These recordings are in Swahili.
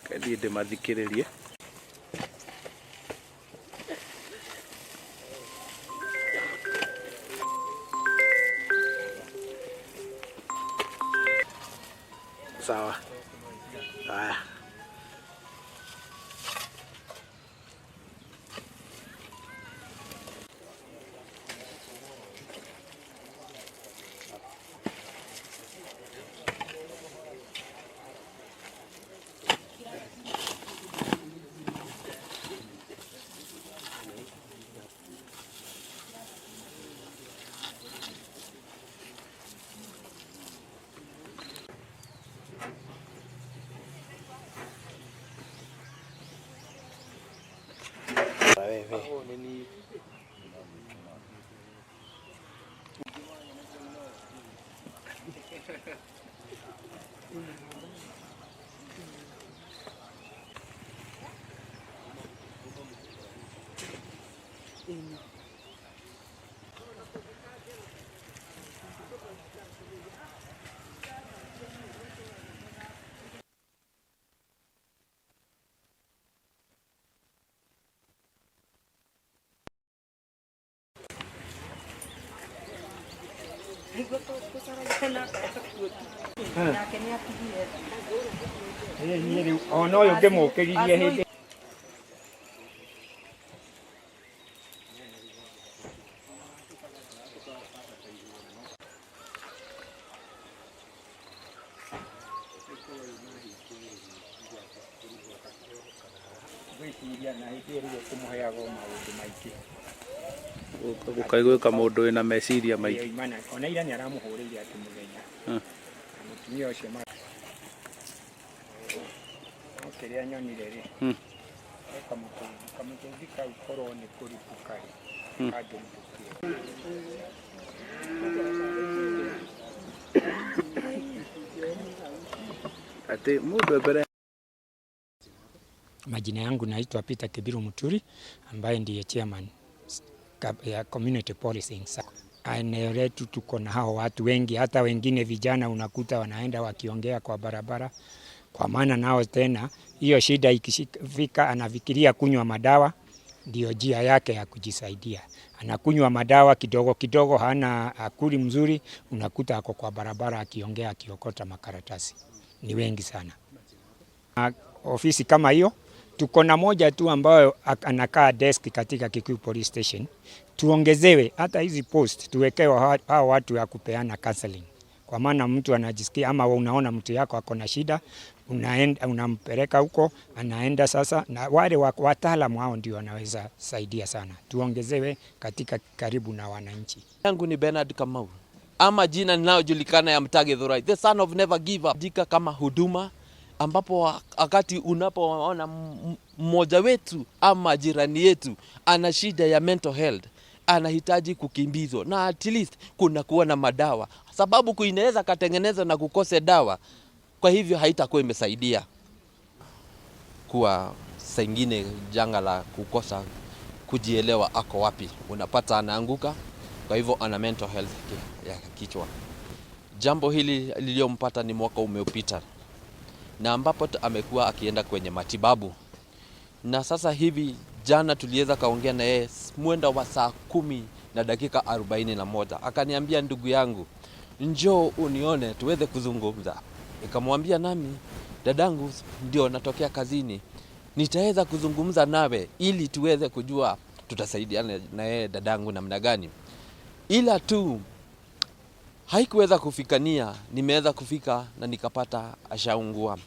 Kendi ndĩmathikĩrĩrie. Sawa. Haya. No yo que mo que guille Gũkaigwĩka mũndũ wĩna meciria maingĩ. Ona ira nĩ aramuhũrĩire ati mũthenya. Mũtumia ũcio kĩrĩa nyonire rĩ. Kamũtũngi kau korwo nĩ kũripũka rĩ. Ati mũndũ mbere. Majina yangu naitwa Peter Kibiru Muturi ambaye ndiye chairman ya community policing. Eneo letu tuko na hao watu wengi, hata wengine vijana unakuta wanaenda wakiongea kwa barabara, kwa maana nao tena hiyo shida ikifika anafikiria kunywa madawa ndio njia yake ya kujisaidia. Anakunywa madawa kidogo kidogo, hana akili mzuri, unakuta ako kwa barabara akiongea akiokota makaratasi. Ni wengi sana. Ofisi kama hiyo tuko na moja tu ambayo anakaa desk katika Kikuyu Police Station. Tuongezewe hata hizi post, tuwekewe hao watu ya kupeana counseling. Kwa maana mtu anajisikia ama unaona mtu yako ako na shida, unaenda unampeleka huko, anaenda sasa, na wale wataalamu hao ndio wanaweza saidia sana. Tuongezewe katika karibu na wananchi. Yangu ni Bernard Kamau, ama jina linalojulikana ya Mtage Thurai, the son of never give up. Jika kama huduma ambapo wakati unapoona mmoja wetu ama jirani yetu ana shida ya mental health, anahitaji kukimbizwa, na at least kuna kuwa na madawa, sababu kuinaweza katengeneza na kukose dawa, kwa hivyo haitakuwa imesaidia. Kwa sengine janga la kukosa kujielewa ako wapi, unapata anaanguka, kwa hivyo ana mental health ya kichwa. Jambo hili lililompata ni mwaka umeupita, na ambapo amekuwa akienda kwenye matibabu, na sasa hivi jana tuliweza kaongea na yeye mwendo wa saa 10:41, akaniambia ndugu yangu, njoo unione tuweze kuzungumza. Nikamwambia nami dadangu ndio natokea kazini, nitaweza kuzungumza nawe ili tuweze kujua tutasaidiana na yeye dadangu namna gani. Ila tu haikuweza kufikania, nimeweza kufika na nikapata ashaungua.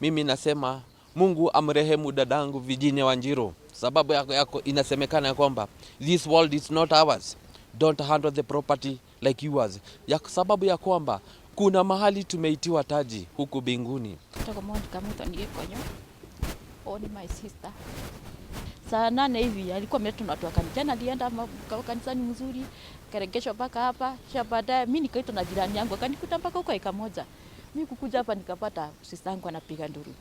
Mimi nasema Mungu amrehemu dadangu Virginia Wanjiru, sababu yako inasemekana kwamba this world is not ours, don't handle the property like yours, ya sababu ya kwamba kuna mahali tumeitiwa taji huku binguni. My sister saa 8 hivi alikuwa ameletwa na watu wa kanisa. Jana alienda kanisani mzuri, karegesho mpaka hapa, kisha baadaye mimi nikaitwa na jirani yangu akanikuta mpaka huko eka moja. Mimi kukuja hapa nikapata sister yangu anapiga nduru.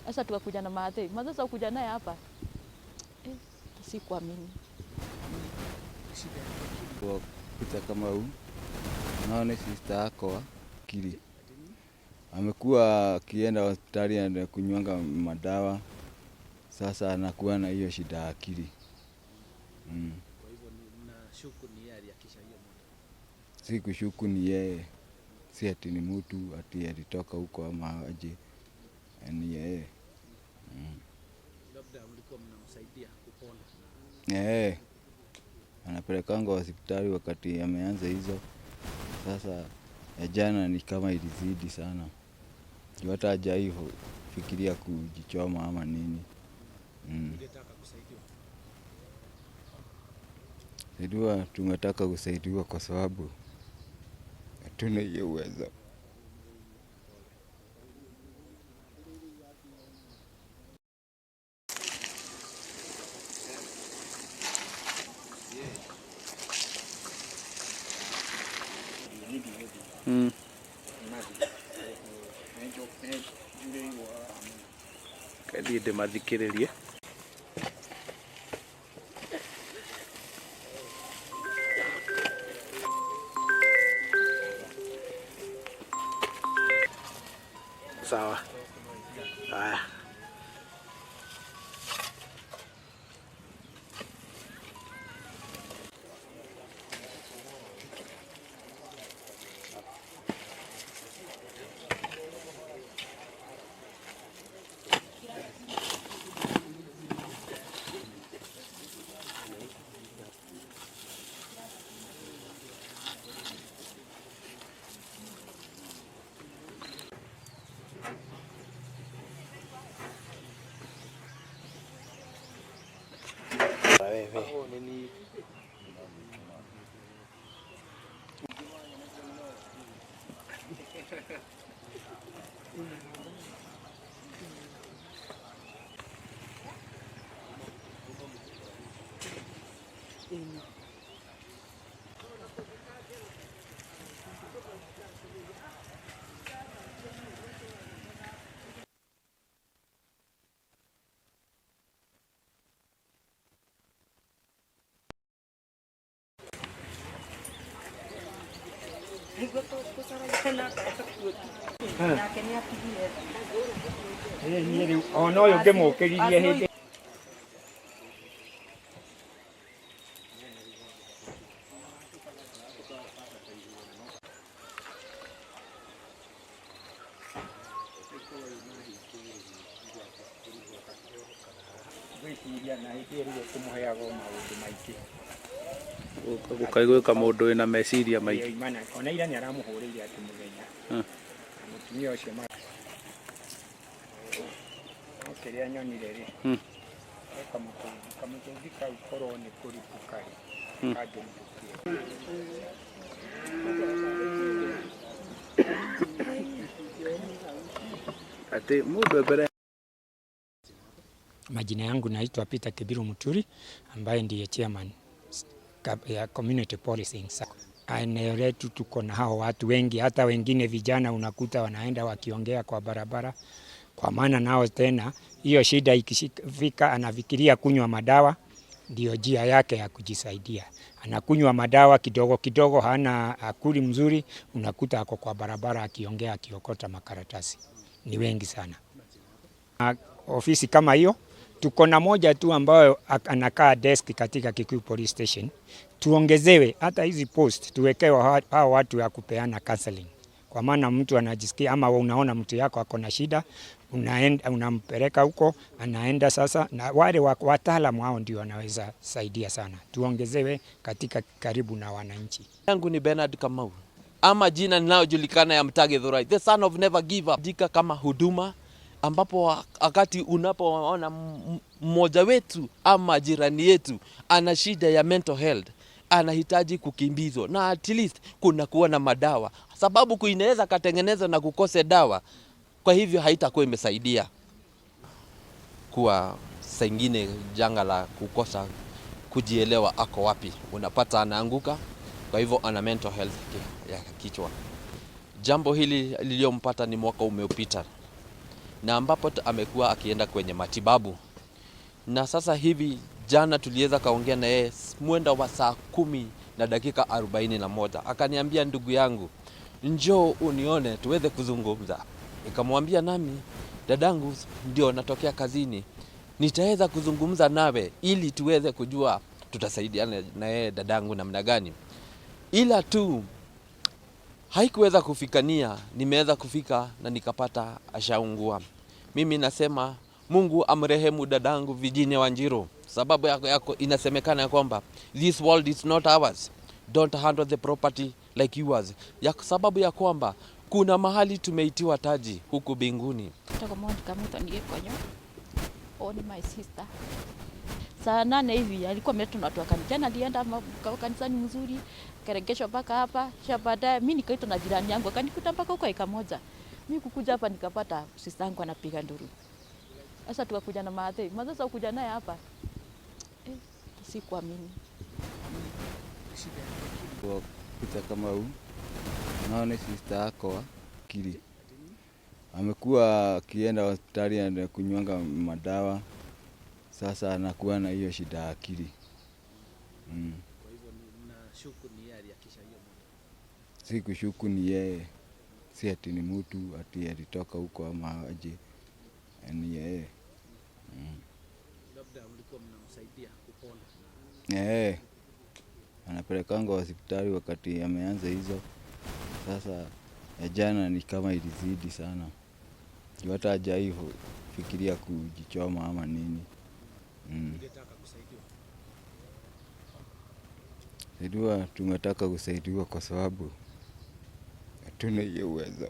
Sasa tukakuja na Mathe. Sasa kuja naye hapa. Sikuamini. Kwa kuta kama huu naone sister yako akili. Amekuwa akienda hospitali na kunywanga madawa. Sasa anakuwa na hiyo shida ya akili. Kwa hivyo ninashuku ni yeye aliyakisha hiyo moto. Si kushuku ni yeye. Si ati ni mtu ati alitoka huko ama aje. Ni yeye. Labda mlikuwa mnamsaidia kupona. Anapelekanga hospitali wakati ameanza hizo. Sasa ya jana ni kama ilizidi sana. Hata hajai fikiria kujichoma ama nini. Ungetaka kusaidiwa? Saidiwa, tungetaka kusaidiwa kwa sababu hatuna hiyo uwezo. Kathi ndĩmathikĩrĩrie. Sawa. Haya. Ona ũyũ ngĩmũkĩririe hĩndĩ gwĩciria na hĩndĩ ĩrĩa kũmũheaga maũndũ maingĩ. Gũkaigwĩka mũndũ wĩna meciria maingĩ. Ona ira nĩaramũhũrĩire atĩ mũthenya. Mũtumia ũcio kĩrĩa nyonire rĩ. Kamũtũngi kau korwo nĩ kũripũka rĩ. Kangĩripũkia. Ati mũndũ mbere. Majina yangu naitwa Peter Kibiru Muturi ambaye ndiye chairman ya community policing. Eneo letu tuko na hao watu wengi, hata wengine vijana unakuta wanaenda wakiongea kwa barabara, kwa maana nao tena hiyo shida ikifika anafikiria kunywa madawa ndio njia yake ya kujisaidia. Anakunywa madawa kidogo kidogo, hana akili mzuri, unakuta ako kwa barabara akiongea akiokota makaratasi. Ni wengi sana. Ofisi kama hiyo tuko na moja tu ambayo anakaa desk katika Kikuyu Police Station. Tuongezewe hata hizi post, tuwekewe hao watu ya kupeana counseling. Kwa maana mtu anajisikia ama unaona mtu yako ako na shida, unampeleka huko, anaenda sasa, na wale wataalamu hao ndio wanaweza saidia sana. Tuongezewe katika karibu na wananchi. Yangu ni Bernard Kamau, ama jina linalojulikana ya Mtage Thurai, the son of never give up. Jika kama huduma ambapo wakati unapoona mmoja wetu ama jirani yetu ana shida ya mental health, anahitaji kukimbizwa, na at least kuna kuwa na madawa, sababu kuinaweza katengeneza na kukose dawa, kwa hivyo haitakuwa imesaidia. Kwa sengine janga la kukosa kujielewa ako wapi, unapata anaanguka, kwa hivyo ana mental health ya kichwa. Jambo hili liliompata ni mwaka umeopita, na ambapo amekuwa akienda kwenye matibabu, na sasa hivi jana tuliweza kaongea na yeye mwendo wa saa 10 na dakika 41. Akaniambia, ndugu yangu, njoo unione tuweze kuzungumza. Nikamwambia nami, dadangu ndio natokea kazini, nitaweza kuzungumza nawe ili tuweze kujua tutasaidiana na yeye dadangu namna gani. Ila tu haikuweza kufikania, nimeweza kufika na nikapata ashaungua. Mimi nasema Mungu amrehemu dadangu Virginia Wanjiru. Sababu yako inasemekana kwamba this world is not ours. Don't handle the property like yours. Sababu ya kwamba kuna mahali tumeitiwa taji huku binguni. Kutoka Monica Muthoni Gikonyo. Oh, ni my sister. Saa 8 hivi alikuwa ameletwa na watu wa kanisa. Jana alienda kanisani mzuri, karegeshwa mpaka hapa. Kisha baadaye mimi nikaitwa na jirani yangu akanikuta mpaka huko eka moja. Mimi kukuja hapa nikapata sister yangu anapiga nduru. Sasa tukakuja na Mathe. Mathe sasa kuja naye hapa. Sikuamini. Kwa picha kama huu, naona sister yako akili amekuwa akienda hospitali na kunywanga madawa, sasa anakuwa na hiyo shida ya akili. Kwa hivyo mnashuku ni yeye aliyakisha hiyo moto? Si kushuku ni yeye, si ati ni mtu ati alitoka huko ama aje, ni yeye. Labda mlikuwa mnamsaidia kupona? Anapelekanga hospitali wakati ameanza hizo. Sasa ya jana ni kama ilizidi sana. Hata hajai fikiria kujichoma ama nini. Ungetaka kusaidiwa? Tungetaka kusaidiwa kwa sababu hatuna hiyo uwezo.